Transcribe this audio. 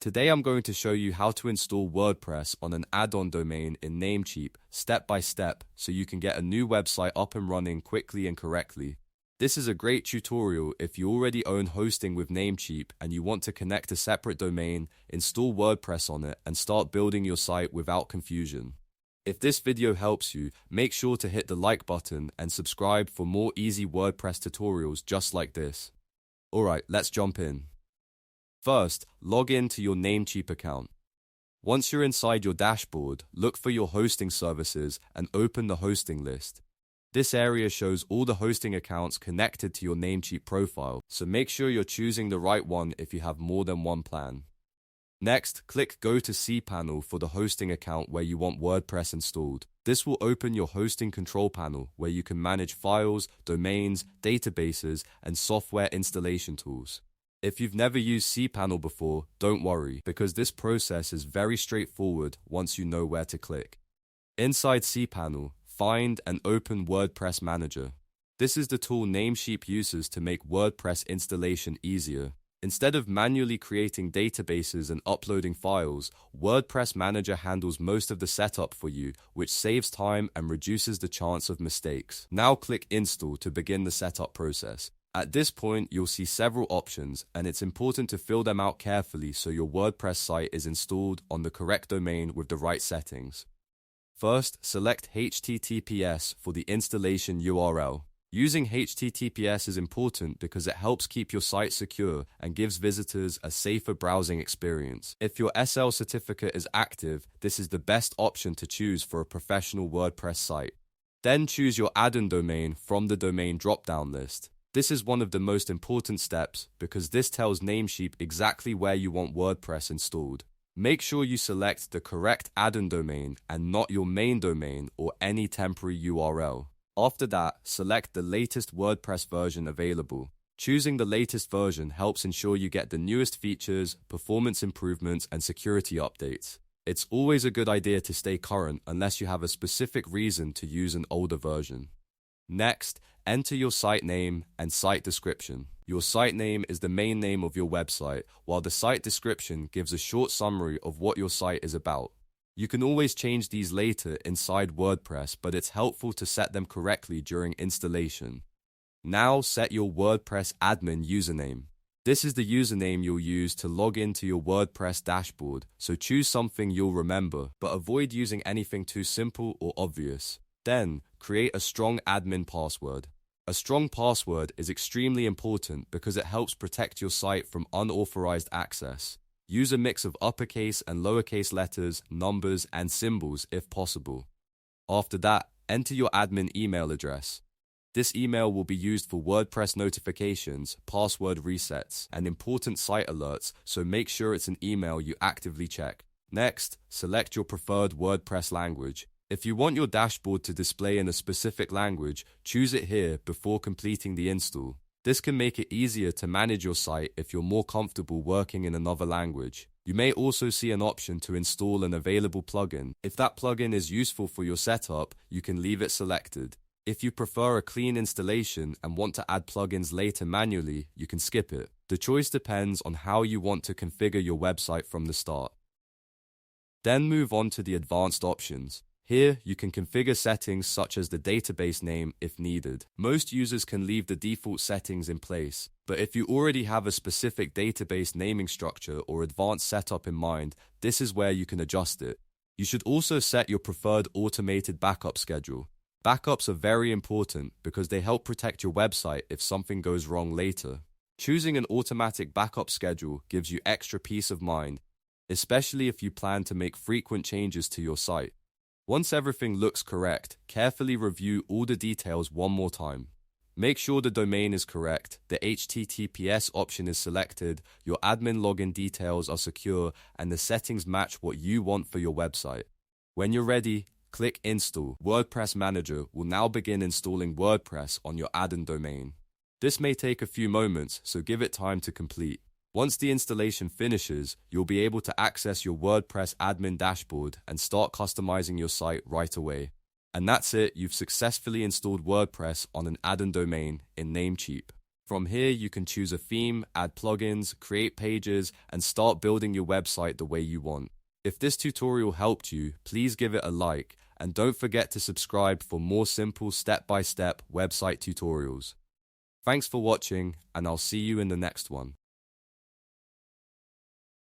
Today I'm going to show you how to install WordPress on an Addon domain in Namecheap step by step so you can get a new website up and running quickly and correctly. This is a great tutorial if you already own hosting with Namecheap and you want to connect a separate domain, install WordPress on it, and start building your site without confusion. If this video helps you, make sure to hit the like button and subscribe for more easy WordPress tutorials just like this. Alright, let's jump in. First, log in to your Namecheap account. Once you're inside your dashboard, look for your hosting services and open the hosting list. This area shows all the hosting accounts connected to your Namecheap profile, so make sure you're choosing the right one if you have more than one plan. Next, click Go to CPanel for the hosting account where you want WordPress installed. This will open your hosting control panel where you can manage files, domains, databases, and software installation tools. If you've never used CPanel before, don't worry, because this process is very straightforward once you know where to click. Inside CPanel, find and open WordPress Manager. This is the tool Namecheap uses to make WordPress installation easier. Instead of manually creating databases and uploading files, WordPress Manager handles most of the setup for you, which saves time and reduces the chance of mistakes. Now click Install to begin the setup process. At this point, you'll see several options, and it's important to fill them out carefully so your WordPress site is installed on the correct domain with the right settings. First, select HTTPS for the installation URL. Using HTTPS is important because it helps keep your site secure and gives visitors a safer browsing experience. If your SL certificate is active, this is the best option to choose for a professional WordPress site. Then choose your Addon domain from the domain drop-down list. This is one of the most important steps because this tells Namecheap exactly where you want WordPress installed. Make sure you select the correct Addon domain and not your main domain or any temporary URL. After that, select the latest WordPress version available. Choosing the latest version helps ensure you get the newest features, performance improvements, and security updates. It's always a good idea to stay current unless you have a specific reason to use an older version. Next, enter your site name and site description. Your site name is the main name of your website, while the site description gives a short summary of what your site is about. You can always change these later inside WordPress, but it's helpful to set them correctly during installation. Now set your WordPress admin username. This is the username you'll use to log into your WordPress dashboard, so choose something you'll remember, but avoid using anything too simple or obvious. Then, create a strong admin password. A strong password is extremely important because it helps protect your site from unauthorized access. Use a mix of uppercase and lowercase letters, numbers, and symbols if possible. After that, enter your admin email address. This email will be used for WordPress notifications, password resets, and important site alerts, so make sure it's an email you actively check. Next, select your preferred WordPress language. If you want your dashboard to display in a specific language, choose it here before completing the install. This can make it easier to manage your site if you're more comfortable working in another language. You may also see an option to install an available plugin. If that plugin is useful for your setup, you can leave it selected. If you prefer a clean installation and want to add plugins later manually, you can skip it. The choice depends on how you want to configure your website from the start. Then move on to the advanced options. Here, you can configure settings such as the database name if needed. Most users can leave the default settings in place, but if you already have a specific database naming structure or advanced setup in mind, this is where you can adjust it. You should also set your preferred automated backup schedule. Backups are very important because they help protect your website if something goes wrong later. Choosing an automatic backup schedule gives you extra peace of mind, especially if you plan to make frequent changes to your site. Once everything looks correct, carefully review all the details one more time. Make sure the domain is correct, the HTTPS option is selected, your admin login details are secure, and the settings match what you want for your website. When you're ready, click Install. WordPress Manager will now begin installing WordPress on your Addon domain. This may take a few moments, so give it time to complete. Once the installation finishes, you'll be able to access your WordPress admin dashboard and start customizing your site right away. And that's it, you've successfully installed WordPress on an Addon domain in Namecheap. From here, you can choose a theme, add plugins, create pages, and start building your website the way you want. If this tutorial helped you, please give it a like, and don't forget to subscribe for more simple step-by-step website tutorials. Thanks for watching, and I'll see you in the next one.